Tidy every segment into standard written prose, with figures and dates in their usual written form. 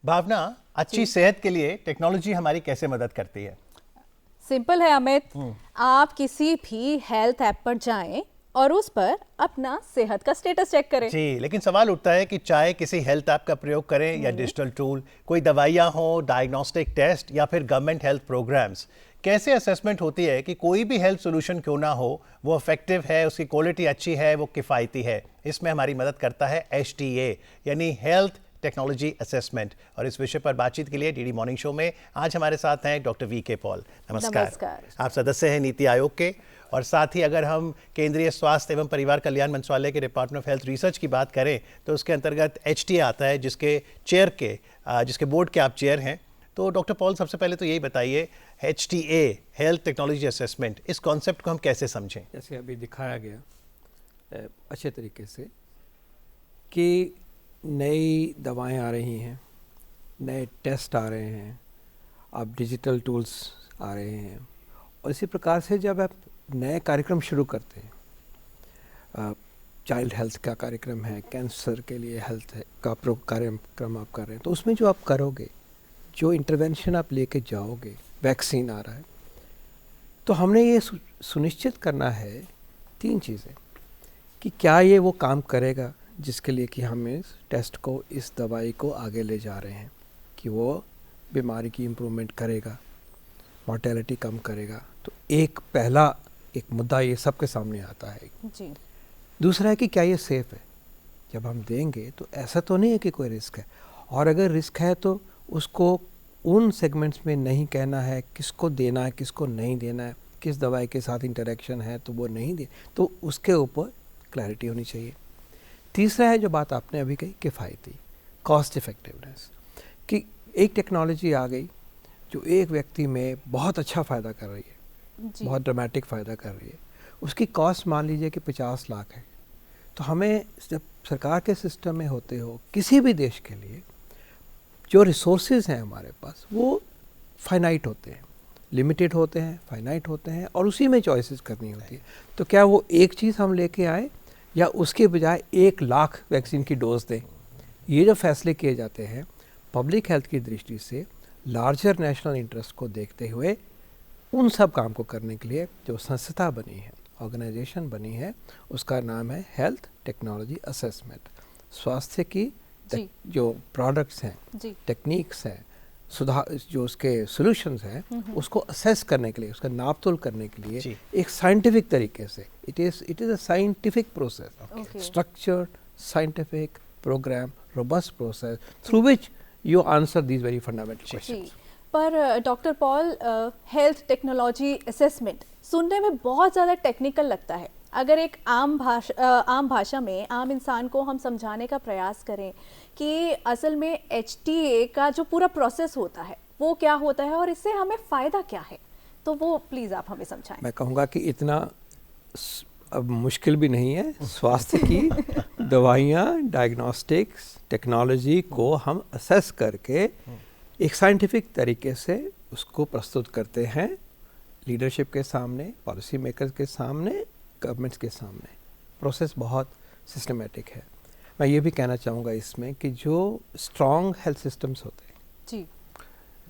भावना, अच्छी सेहत के लिए टेक्नोलॉजी हमारी कैसे मदद करती है? सिंपल है अमित, आप किसी भी हेल्थ ऐप पर जाएं और उस पर अपना सेहत का स्टेटस चेक करें। जी, लेकिन सवाल उठता है कि चाहे किसी हेल्थ ऐप का प्रयोग करें या डिजिटल टूल, कोई दवाइयाँ हो, डायग्नोस्टिक टेस्ट या फिर गवर्नमेंट हेल्थ प्रोग्राम्स, कैसे असेसमेंट होती है कि कोई भी हेल्थ सोल्यूशन क्यों ना हो, वो इफेक्टिव है, उसकी क्वालिटी अच्छी है, वो किफ़ायती है? इसमें हमारी मदद करता है HTA यानी हेल्थ टेक्नोलॉजी असेसमेंट। और इस विषय पर बातचीत के लिए डीडी मॉर्निंग शो में आज हमारे साथ हैं डॉक्टर VK पॉल। नमस्कार। आप सदस्य हैं नीति आयोग के, और साथ ही अगर हम केंद्रीय स्वास्थ्य एवं परिवार कल्याण मंत्रालय के डिपार्टमेंट ऑफ हेल्थ रिसर्च की बात करें तो उसके अंतर्गत HTA आता है, जिसके बोर्ड के आप चेयर हैं। तो डॉक्टर पॉल, सबसे पहले तो यही बताइए, HTA हेल्थ टेक्नोलॉजी असेसमेंट, इस कॉन्सेप्ट को हम कैसे समझें? जैसे अभी दिखाया गया अच्छे तरीके से कि नई दवाएं आ रही हैं, नए टेस्ट आ रहे हैं, अब डिजिटल टूल्स आ रहे हैं, और इसी प्रकार से जब आप नए कार्यक्रम शुरू करते हैं, चाइल्ड हेल्थ का कार्यक्रम है, कैंसर के लिए हेल्थ का कार्यक्रम आप कर रहे हैं, तो उसमें जो आप करोगे, जो इंटरवेंशन आप लेके जाओगे, वैक्सीन आ रहा है, तो हमने ये सुनिश्चित करना है 3 चीज़ें कि क्या ये वो काम करेगा जिसके लिए कि हम इस टेस्ट को, इस दवाई को आगे ले जा रहे हैं, कि वो बीमारी की इम्प्रूवमेंट करेगा, मॉर्टेलिटी कम करेगा। तो पहला मुद्दा ये सबके सामने आता है जी। दूसरा है कि क्या ये सेफ़ है। जब हम देंगे तो ऐसा तो नहीं है कि कोई रिस्क है, और अगर रिस्क है तो उसको उन सेगमेंट्स में नहीं कहना है, किसको देना है, किसको नहीं देना है, किस दवाई के साथ इंटरेक्शन है तो वो नहीं दे, तो उसके ऊपर क्लैरिटी होनी चाहिए। तीसरा है जो बात आपने अभी कही, किफ़ायती, कॉस्ट इफ़ेक्टिवनेस, कि एक टेक्नोलॉजी आ गई जो एक व्यक्ति में बहुत अच्छा फ़ायदा कर रही है, बहुत ड्रामेटिक फ़ायदा कर रही है, उसकी कॉस्ट मान लीजिए कि 50 लाख है, तो हमें जब सरकार के सिस्टम में होते हो किसी भी देश के लिए, जो रिसोर्सेज हैं हमारे पास वो फाइनाइट होते हैं, लिमिटेड होते हैं, फाइनाइट होते हैं, और उसी में चॉइसेस करनी होती है। तो क्या वो एक चीज़ हम लेके आए या उसके बजाय 1 लाख वैक्सीन की डोज दें? ये जो फैसले किए जाते हैं पब्लिक हेल्थ की दृष्टि से, लार्जर नेशनल इंटरेस्ट को देखते हुए, उन सब काम को करने के लिए जो संस्था बनी है, ऑर्गेनाइजेशन बनी है, उसका नाम है हेल्थ टेक्नोलॉजी असेसमेंट। स्वास्थ्य की जो प्रोडक्ट्स हैं, टेक्निक्स हैं, सुधार जो उसके सॉल्यूशंस हैं, उसको असेस करने के लिए, उसका नाप तोल करने के लिए एक साइंटिफिक तरीके से, it is a scientific process, structured scientific program, robust process through which you answer these very fundamental questions. पर doctor Paul, health technology assessment सुनने में बहुत ज़्यादा टेक्निकल लगता है। अगर एक आम भाषा में आम इंसान को हम समझाने का प्रयास करें कि असल में HTA का जो पूरा प्रोसेस होता है वो क्या होता है और इससे हमें फ़ायदा क्या है, तो वो प्लीज़ आप हमें समझाएं। मैं कहूँगा कि इतना अब मुश्किल भी नहीं है। स्वास्थ्य की दवाइयाँ, डायग्नोस्टिक्स टेक्नोलॉजी को हम असेस करके एक साइंटिफिक तरीके से उसको प्रस्तुत करते हैं लीडरशिप के सामने, पॉलिसी मेकर्स के सामने, गवर्नमेंट्स के सामने। प्रोसेस बहुत सिस्टमेटिक है। मैं ये भी कहना चाहूँगा इसमें कि जो स्ट्रॉन्ग हेल्थ सिस्टम्स होते हैं जी,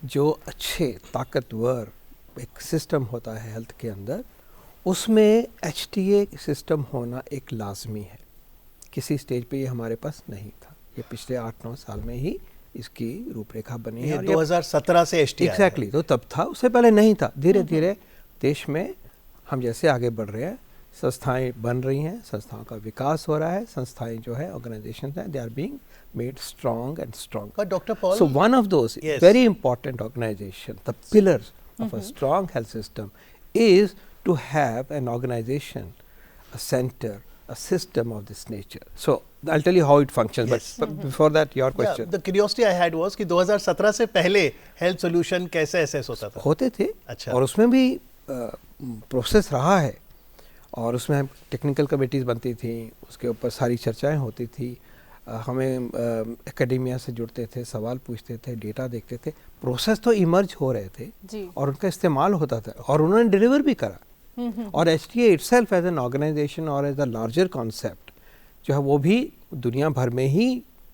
जो अच्छे ताकतवर एक सिस्टम होता है हेल्थ के अंदर, उसमें HTA सिस्टम होना एक लाजमी है। किसी स्टेज पे ये हमारे पास नहीं था, ये पिछले 8-9 साल में ही इसकी रूपरेखा बनी है। 2017 से HTA एग्जैक्टली, तो तब था, उससे पहले नहीं था। धीरे धीरे देश में हम जैसे आगे बढ़ रहे हैं, संस्थाएं बन रही हैं, संस्थाओं का विकास हो रहा है, संस्थाएं जो है, ऑर्गेनाइजेशंस हैं, they are being made strong and strong. But Dr. Paul, so one of those very important organization, the pillars of a strong health system is to have an organization, a center, a system of this nature. So I'll tell you how it functions, but before that your question. The curiosity I had was कि 2017 से पहले health solution कैसे assess होता था? होते थे। अच्छा। और उसमें भी प्रोसेस रहा है, और उसमें टेक्निकल कमेटीज़ बनती थी, उसके ऊपर सारी चर्चाएं होती थी, हमें एकेडेमिया से जुड़ते थे, सवाल पूछते थे, डेटा देखते थे, प्रोसेस तो इमर्ज हो रहे थे और उनका इस्तेमाल होता था, और उन्होंने डिलीवर भी करा। और HTA itself as an organisation और एज अ लार्जर कॉन्सेप्ट जो है वो भी दुनिया भर में ही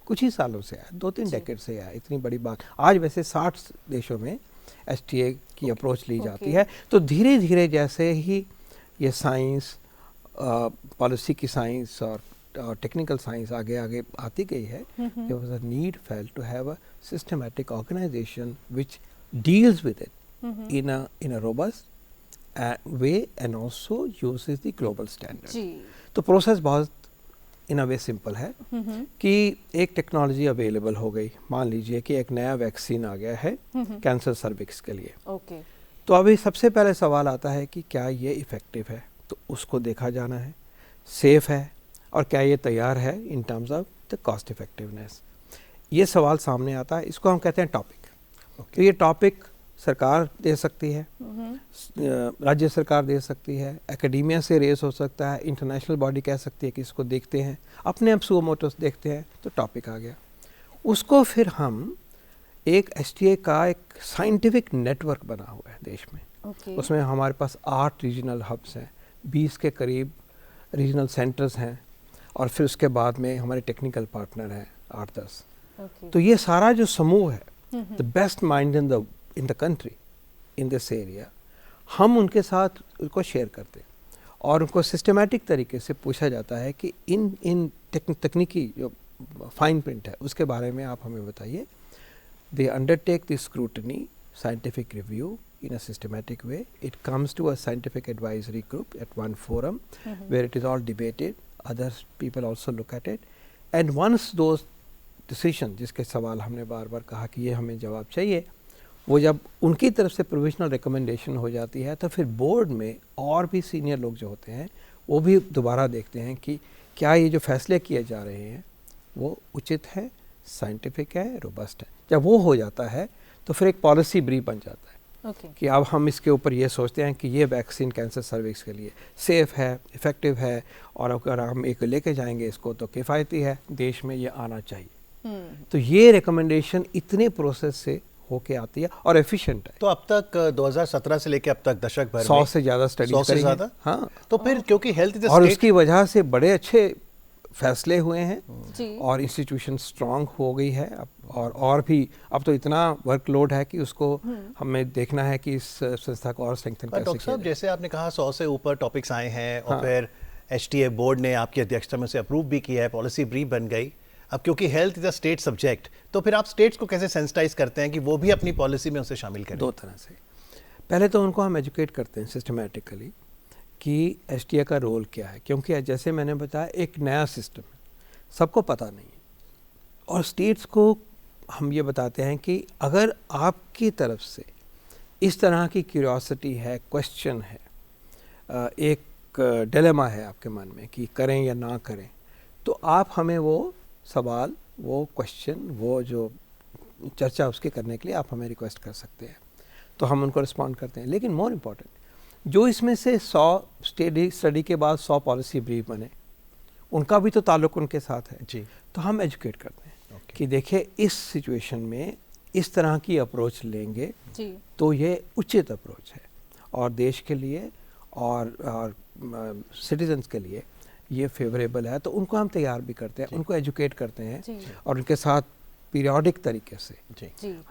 कुछ ही सालों से आया, 2-3 डेकेड से आया, इतनी बड़ी बात। आज वैसे 60 देशों में STA की अप्रोच ली जाती है। तो धीरे धीरे जैसे ही ये साइंस, पॉलिसी की साइंस और टेक्निकल साइंस आगे आगे आती गई है, there was a need felt to have a systematic organization which deals with it in a robust way and also uses the global standard. जी। तो प्रोसेस बहुत इन अ वे सिंपल है कि एक टेक्नोलॉजी अवेलेबल हो गई, मान लीजिए कि एक नया वैक्सीन आ गया है कैंसर सर्विक्स के लिए। ओके। तो अभी सबसे पहले सवाल आता है कि क्या ये इफ़ेक्टिव है, तो उसको देखा जाना है, सेफ़ है और क्या ये तैयार है in terms of the cost effectiveness. ये सवाल सामने आता है, इसको हम कहते हैं टॉपिक। तो ये टॉपिक सरकार दे सकती है, राज्य सरकार दे सकती है, एकेडेमिया से रेस हो सकता है, इंटरनेशनल बॉडी कह सकती है कि इसको देखते हैं, अपने आप सुओ मोटोस देखते हैं, तो टॉपिक आ गया। उसको फिर हम एक STA का एक साइंटिफिक नेटवर्क बना हुआ है देश में। उसमें हमारे पास 8 रीजनल हब्स हैं, 20 के करीब रीजनल सेंटर्स हैं और फिर उसके बाद में हमारे टेक्निकल पार्टनर हैं 8-10। तो ये सारा जो समूह है, the best mind in the country in this area, हम उनके साथ उसको शेयर करते हैं और उनको सिस्टमेटिक तरीके से पूछा जाता है कि इन तकनीकी जो फाइन प्रिंट है उसके बारे में आप हमें बताइए। They undertake the scrutiny, scientific review in a systematic way. It comes to a scientific advisory group at one forum where it is all debated. Other people also look at it. And once those decisions, जिसके सवाल हमने बार बार कहा कि ये हमें जवाब चाहिए, वो जब उनकी तरफ से प्रोविजनल रिकमेंडेशन हो जाती है तो फिर बोर्ड में और भी सीनियर लोग जो होते हैं वो भी दोबारा देखते हैं कि क्या ये जो फैसले किए जा रहे हैं वो उचित है, साइंटिफिक है, रोबस्ट है। जब वो हो जाता है तो फिर एक पॉलिसी ब्रीफ बन जाता है कि अब हम इसके ऊपर ये सोचते हैं कि ये वैक्सीन कैंसर सर्विक्स के लिए सेफ़ है, इफ़ेक्टिव है और अगर हम एक लेके जाएंगे इसको तो किफ़ायती है, देश में ये आना चाहिए। तो ये रिकमेंडेशन इतने प्रोसेस से होके आती है और एफिशिएंट है। तो अब तक 2017 से लेके अब तक दशक भर 100 से ज़्यादा स्टडीज करी हैं। हाँ, तो फिर क्योंकि हेल्थ इज और उसकी वजह से बड़े अच्छे फैसले हुए हैं जी। और इंस्टीट्यूशन स्ट्रांग हो गई है और भी अब तो इतना वर्कलोड है कि उसको हमें देखना है कि इस संस्था को और स्ट्रेंथन कैसे डॉक्टर साहब, जैसे आपने कहा 100 से ऊपर टॉपिक्स आए हैं और फिर STA बोर्ड ने आपकी अध्यक्षता में से अप्रूव भी किया है, पॉलिसी ब्रीफ बन गई। अब क्योंकि health is a state subject, तो फिर आप स्टेट्स को कैसे सेंसिटाइज करते हैं कि वो भी अपनी पॉलिसी में उसे शामिल करें? 2 तरह से। पहले तो उनको हम एजुकेट करते हैं सिस्टमेटिकली कि STA का रोल क्या है, क्योंकि जैसे मैंने बताया एक नया सिस्टम है, सबको पता नहीं है। और स्टेट्स को हम ये बताते हैं कि अगर आपकी तरफ से इस तरह की क्यूरियोसिटी है, क्वेश्चन है, एक डिलेमा है आपके मन में कि करें या ना करें, तो आप हमें वो सवाल, वो क्वेश्चन, वो जो चर्चा उसके करने के लिए आप हमें रिक्वेस्ट कर सकते हैं, तो हम उनको रिस्पॉन्ड करते हैं। लेकिन मोर इम्पॉर्टेंट, जो इसमें से 100 स्टडी के बाद 100 पॉलिसी ब्रीफ बने, उनका भी तो ताल्लुक उनके साथ है जी। तो हम एजुकेट करते हैं कि देखिए इस सिचुएशन में इस तरह की अप्रोच लेंगे जी। तो ये उचित अप्रोच है और देश के लिए और सिटीजन्स के लिए ये फेवरेबल है, तो उनको हम तैयार भी करते हैं, उनको एजुकेट करते हैं और उनके साथ पीरियोडिक तरीके से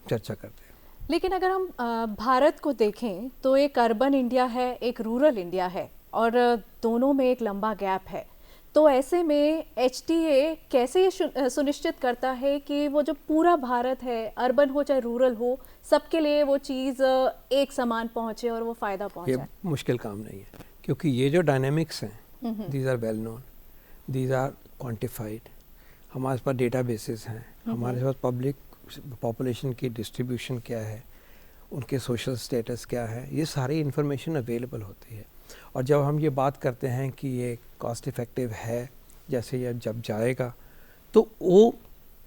चर्चा करते हैं। लेकिन अगर हम भारत को देखें तो एक अर्बन इंडिया है, एक रूरल इंडिया है और दोनों में एक लंबा गैप है। तो ऐसे में HTA कैसे ये सुनिश्चित करता है कि वो जो पूरा भारत है, अर्बन हो चाहे रूरल हो, सबके लिए वो चीज़ एक समान पहुँचे और वो फ़ायदा पहुँचे? ये मुश्किल काम नहीं है, क्योंकि ये जो डायनेमिक्स हैं, these are well known, these are quantified. हमारे पास डेटाबेसेस हैं, हमारे पास पब्लिक पॉपुलेशन की डिस्ट्रीब्यूशन क्या है, उनके सोशल स्टेटस क्या है, ये सारी इन्फॉर्मेशन अवेलेबल होती है। और जब हम ये बात करते हैं कि ये कॉस्ट इफ़ेक्टिव है, जैसे ये जब जाएगा, तो वो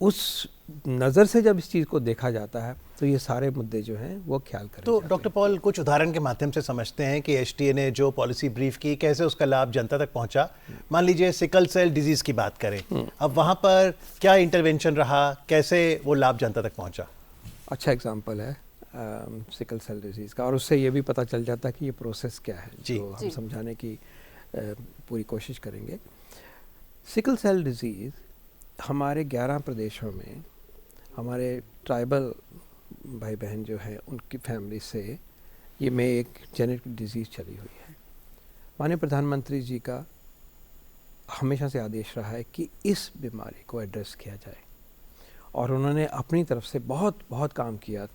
उस नज़र से जब इस चीज़ को देखा जाता है तो ये सारे मुद्दे जो हैं वो ख्याल करें। तो डॉक्टर पॉल, कुछ उदाहरण के माध्यम से समझते हैं कि HTA ने जो पॉलिसी ब्रीफ की, कैसे उसका लाभ जनता तक पहुंचा। मान लीजिए सिकल सेल डिजीज़ की बात करें, अब वहाँ पर क्या इंटरवेंशन रहा, कैसे वो लाभ जनता तक पहुँचा? अच्छा एग्जाम्पल है सिकल सेल डिजीज़ का, और उससे ये भी पता चल जाता है कि ये प्रोसेस क्या है, जो हम समझाने की पूरी कोशिश करेंगे। सिकल सेल डिजीज़ हमारे 11 प्रदेशों में हमारे ट्राइबल भाई बहन जो है उनकी फैमिली से ये में एक जेनेटिक डिजीज़ चली हुई है। माननीय प्रधानमंत्री जी का हमेशा से आदेश रहा है कि इस बीमारी को एड्रेस किया जाए, और उन्होंने अपनी तरफ से बहुत बहुत काम किया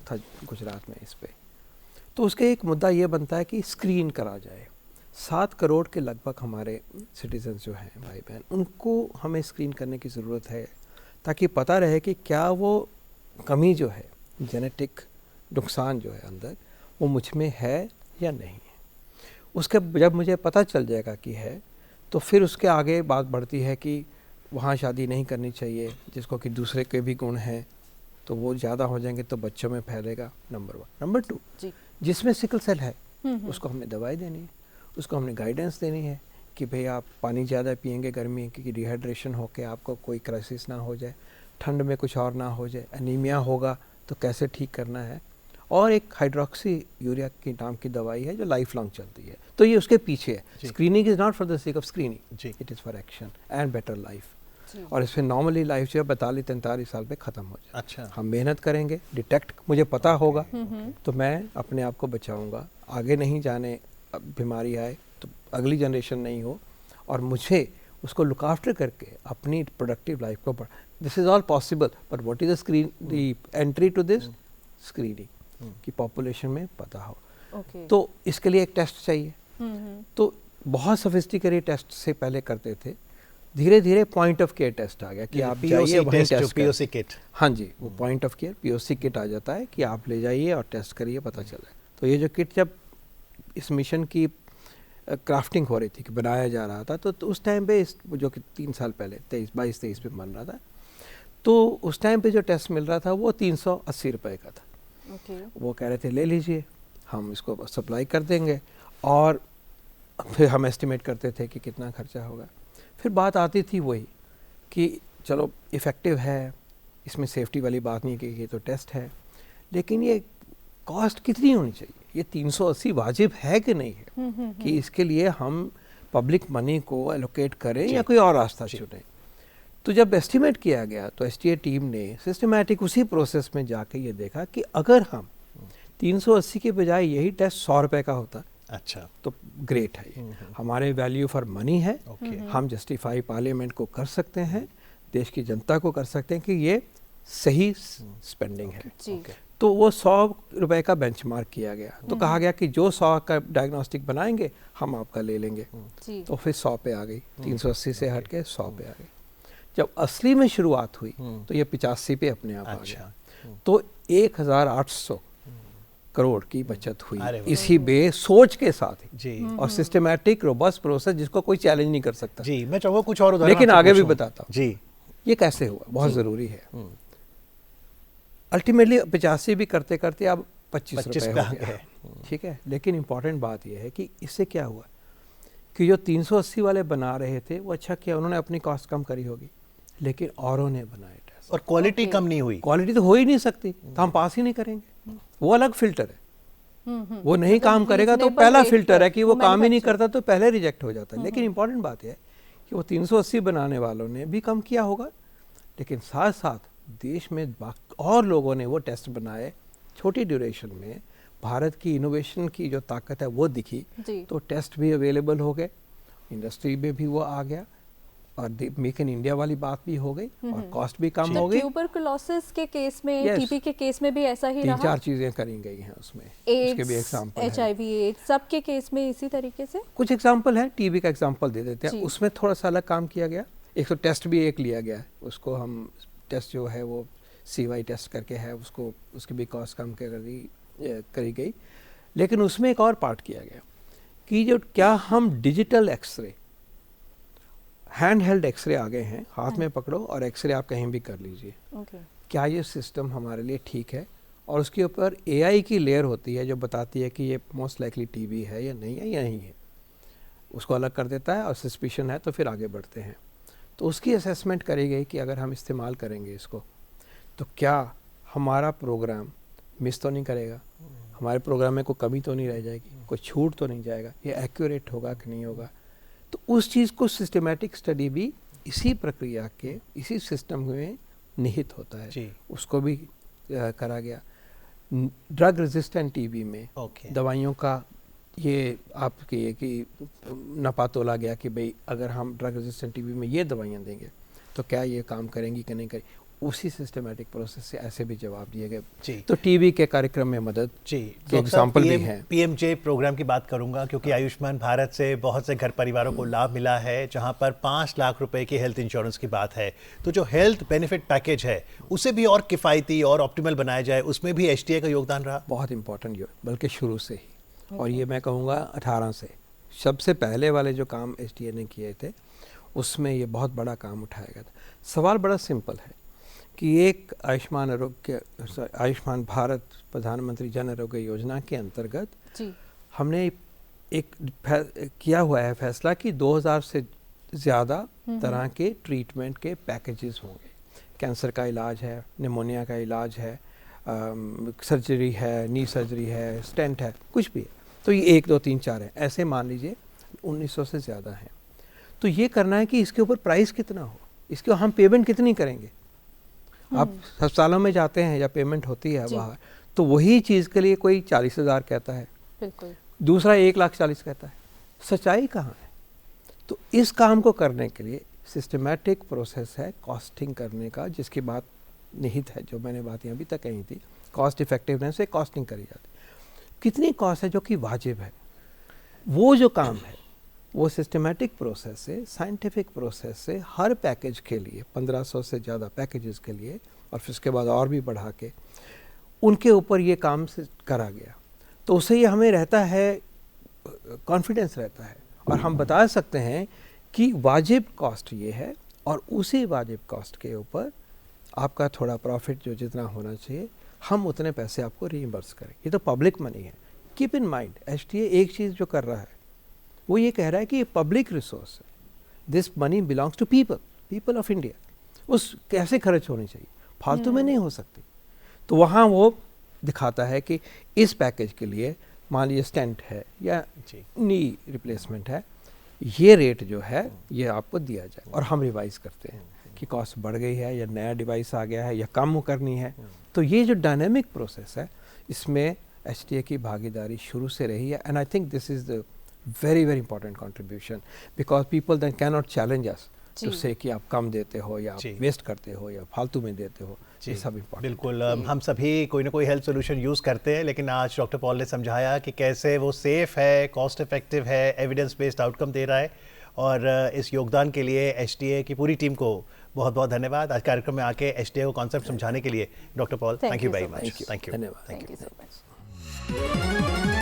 था गुजरात में इस पे। तो उसके एक मुद्दा ये बनता है कि स्क्रीन करा जाए। 7 करोड़ के लगभग हमारे सिटीजन्स जो हैं भाई बहन, उनको हमें स्क्रीन करने की ज़रूरत है, ताकि पता रहे कि क्या वो कमी जो है, जेनेटिक नुकसान जो है अंदर, वो मुझ में है या नहीं है। उसके जब मुझे पता चल जाएगा कि है, तो फिर उसके आगे बात बढ़ती है कि वहाँ शादी नहीं करनी चाहिए, जिसको कि दूसरे के भी गुण हैं, तो वो ज़्यादा हो जाएंगे तो बच्चों में फैलेगा, नंबर 1। नंबर 2, जिसमें सिकल सेल है उसको हमने दवाई देनी है, उसको हमने गाइडेंस देनी है कि भाई आप पानी ज़्यादा पिएंगे गर्मी की, डिहाइड्रेशन होकर आपको कोई क्राइसिस ना हो जाए, ठंड में कुछ और ना हो जाए, एनीमिया होगा तो कैसे ठीक करना है। और एक हाइड्रोक्सी यूरिया की नाम की दवाई है जो लाइफ लॉन्ग चलती है, तो ये उसके पीछे है। Screening is not for the sake of screening, it is for action and better life. और इसमें नॉर्मली लाइफ जो है 42-43 साल पे ख़त्म हो जाए। अच्छा, हम मेहनत करेंगे, डिटेक्ट मुझे पता होगा तो मैं अपने आप को बचाऊंगा, आगे नहीं जाने बीमारी आए तो अगली जनरेशन नहीं हो, और मुझे उसको लुक आफ्टर करके अपनी प्रोडक्टिव लाइफ को बढ़। This is all possible, but what is the screen the entry to this screening की पॉपुलेशन में पता हो। तो इसके लिए एक टेस्ट चाहिए। तो बहुत सोफिस्टिकेटेड टेस्ट से पहले करते थे, धीरे धीरे पॉइंट ऑफ केयर टेस्ट आ गया कि आप जाइए वहीं टेस्ट पीओसी किट। हाँ जी, वो point of care POC kit आ जाता है कि आप ले जाइए और टेस्ट करिए, पता चल जाए। तो ये जो किट जब इस मिशन की क्राफ्टिंग हो रही थी कि बनाया जा रहा था, तो उस टाइम पे जो कि 3 साल पहले 22-23 में बन रहा था, तो उस टाइम पे जो टेस्ट मिल रहा था वो 380 रुपये का था। वो कह रहे थे ले लीजिए, हम इसको सप्लाई कर देंगे, और फिर हम एस्टिमेट करते थे कि कितना खर्चा होगा। फिर बात आती थी वही कि चलो इफ़ेक्टिव है, इसमें सेफ्टी वाली बात नहीं कि ये तो टेस्ट है, लेकिन ये कॉस्ट कितनी होनी चाहिए, ये 380 वाजिब है कि नहीं है कि इसके लिए हम पब्लिक मनी को एलोकेट करें या कोई और रास्ता चुनें। तो जब एस्टिमेट किया गया तो एसटीए टीम ने सिस्टमैटिक उसी प्रोसेस में जाके ये देखा कि अगर हम 380 के बजाय यही टेस्ट 100 रुपये का होता, अच्छा, तो ग्रेट है, ये हमारे वैल्यू फॉर मनी है। हम जस्टिफाई पार्लियामेंट को कर सकते हैं, देश की जनता को कर सकते हैं कि ये सही स्पेंडिंग है। तो वो 100 रुपये का बेंचमार्क किया गया। तो कहा गया कि जो 100 का डायग्नोस्टिक बनाएंगे हम आपका ले लेंगे। तो फिर 100 पे आ गई, 380 से हट के 100 पे आ गई। जब असली में शुरुआत हुई तो ये 85 पे अपने आप आ गया। तो 1800 करोड़ की बचत हुई इसी सोच के साथ ही, और सिस्टमैटिक रोबस्ट प्रोसेस जिसको कोई चैलेंज नहीं कर सकता। जी, मैं चाहूँगा कुछ और उदाहरण, लेकिन आगे भी बताता हूँ जी ये कैसे हुआ, बहुत ज़रूरी है। अल्टीमेटली 85 भी करते करते अब 25 रुपये हो गया, ठीक है। लेकिन इम्पॉर्टेंट बात यह है कि इससे क्या हुआ कि जो 380 वाले बना रहे थे वो अच्छा किया, उन्होंने अपनी कॉस्ट कम करी होगी, लेकिन औरों ने बनाए टेस्ट और क्वालिटी कम नहीं हुई। क्वालिटी तो हो ही नहीं सकती, तो हम पास ही नहीं करेंगे। वो अलग फिल्टर है, वो नहीं काम करेगा तो पहला फिल्टर है कि वो काम ही नहीं करता तो पहले रिजेक्ट हो जाता है। लेकिन इंपॉर्टेंट बात यह है कि वो 380 बनाने वालों ने भी कम किया होगा, लेकिन साथ साथ देश में और लोगों ने वो टेस्ट बनाए छोटी ड्यूरेशन में। भारत की इनोवेशन की जो ताकत है वो दिखी, तो टेस्ट भी अवेलेबल हो गए, इंडस्ट्री में भी वो आ गया, और मेक इन इंडिया वाली बात भी हो गई, और कॉस्ट भी कम हो गई। ट्यूबरकुलोसिस के केस में, टीबी के केस में भी ऐसा ही रहा। 3-4 चीजें करी गई हैं उसमें, उसके भी एग्जांपल है। HIV एड्स सबके केस में इसी तरीके से कुछ एग्जांपल है। टीबी का एग्जांपल दे देते हैं, उसमें थोड़ा सा अलग काम किया गया। एक तो टेस्ट भी एक लिया गया है, उसको हम टेस्ट जो है वो CY टेस्ट करके है, उसको उसकी भी कॉस्ट कम करी गई। लेकिन उसमें एक और पार्ट किया गया कि जो क्या हम digital x-ray, hand held x-ray आ गए हैं, हाथ में पकड़ो और एक्सरे आप कहीं भी कर लीजिए, क्या ये सिस्टम हमारे लिए ठीक है? और उसके ऊपर AI की लेयर होती है जो बताती है कि ये मोस्ट लाइकली TB है या नहीं है, या नहीं है, उसको अलग कर देता है, और सस्पिशन है तो फिर आगे बढ़ते हैं। तो उसकी असेसमेंट करी गई कि अगर हम इस्तेमाल करेंगे इसको तो क्या हमारा प्रोग्राम मिस तो नहीं करेगा, हमारे प्रोग्राम में कोई कमी तो नहीं रह जाएगी, कोई छूट तो नहीं जाएगा, ये एक्यूरेट होगा कि नहीं होगा। तो उस चीज़ को सिस्टमैटिक स्टडी भी इसी प्रक्रिया के इसी सिस्टम में निहित होता है। जी। उसको भी करा गया। ड्रग रेजिस्टेंट टीबी में ओके। दवाइयों का ये आपके ये कि नपा तोला गया कि भाई अगर हम ड्रग रेजिस्टेंट टीबी में ये दवाइयाँ देंगे तो क्या ये काम करेंगी कि नहीं करेंगी, उसी सिस्टमेटिक प्रोसेस से ऐसे भी जवाब दिए गए। जी। तो टीबी के कार्यक्रम में मदद जी, के एग्जाम्पल भी हैं। पीएमजे प्रोग्राम की बात करूंगा क्योंकि आयुष्मान भारत से बहुत से घर परिवारों को लाभ मिला है, जहां पर 5 लाख रुपए की हेल्थ इंश्योरेंस की बात है। तो जो हेल्थ बेनिफिट पैकेज है उसे भी और किफ़ायती और ऑप्टिमल बनाया जाए, उसमें भी एचटीए का योगदान रहा। बहुत इंपॉर्टेंट, बल्कि शुरू से ही, और ये मैं कहूँगा 18 से सबसे पहले वाले जो काम एचटीए ने किए थे उसमें ये बहुत बड़ा काम उठाया गया था। सवाल बड़ा सिंपल है कि एक आयुष्मान भारत प्रधानमंत्री जन आरोग्य योजना के अंतर्गत जी। हमने एक किया हुआ है फैसला कि 2000 से ज़्यादा तरह के ट्रीटमेंट के पैकेजेस होंगे। कैंसर का इलाज है, निमोनिया का इलाज है, सर्जरी है, नी सर्जरी है, स्टेंट है, कुछ भी है। तो ये 1 2 3 4 है, ऐसे मान लीजिए 1900 से ज़्यादा हैं। तो ये करना है कि इसके ऊपर प्राइस कितना हो, इसके हम पेमेंट कितनी करेंगे। आप अस्पतालों में जाते हैं या पेमेंट होती है बाहर, तो वही चीज़ के लिए कोई 40,000 कहता है, बिल्कुल, दूसरा 1,40,000 कहता है। सच्चाई कहाँ है? तो इस काम को करने के लिए सिस्टमैटिक प्रोसेस है कॉस्टिंग करने का, जिसकी बात निहित है, जो मैंने बात अभी तक कही थी। कॉस्ट इफेक्टिवनेस से कॉस्टिंग करी जाती है, कितनी कॉस्ट है जो कि वाजिब है। वो जो काम है वो सिस्टमैटिक प्रोसेस से, साइंटिफिक प्रोसेस से हर पैकेज के लिए 1500 से ज़्यादा पैकेजेस के लिए, और फिर उसके बाद और भी बढ़ा के उनके ऊपर ये काम से करा गया। तो उससे ये हमें रहता है, कॉन्फिडेंस रहता है, और हम बता सकते हैं कि वाजिब कॉस्ट ये है, और उसी वाजिब कॉस्ट के ऊपर आपका थोड़ा प्रॉफिट जो जितना होना चाहिए हम उतने पैसे आपको रीइंबर्स करें। ये तो पब्लिक मनी है। कीप इन माइंड, एचटीए एक चीज़ जो कर रहा है वो ये कह रहा है कि ये पब्लिक रिसोर्स है, this money belongs to people of India, उस कैसे खर्च होनी चाहिए, फालतू में नहीं हो सकती। तो वहाँ वो दिखाता है कि इस पैकेज के लिए मान लीजिए स्टेंट है या नी रिप्लेसमेंट है, ये रेट जो है ये आपको दिया जाए, और हम रिवाइज करते हैं कि कॉस्ट बढ़ गई है या नया डिवाइस आ गया है या कम करनी है। तो ये जो डायनेमिक प्रोसेस है इसमें एचटीए की भागीदारी शुरू से रही है, and I think this is the very very important contribution, because people then cannot challenge us to say कि आप कम देते हो या आप वेस्ट करते हो या फालतू में देते हो। ये सब इम्पोर्टेंट। बिल्कुल, हम सभी कोई ना कोई हेल्थ सोल्यूशन यूज़ करते हैं, लेकिन आज डॉक्टर पॉल ने समझाया कि कैसे वो सेफ़ है, कॉस्ट इफेक्टिव है, एविडेंस बेस्ड आउटकम दे रहा है, और इस योगदान के लिए एचटीए की पूरी टीम को बहुत बहुत धन्यवाद। आज कार्यक्रम में आके एचटीए को कॉन्सेप्ट समझाने के लिए doctor Paul, thank you very much. Thank you, धन्यवाद, थैंक यू सो मच।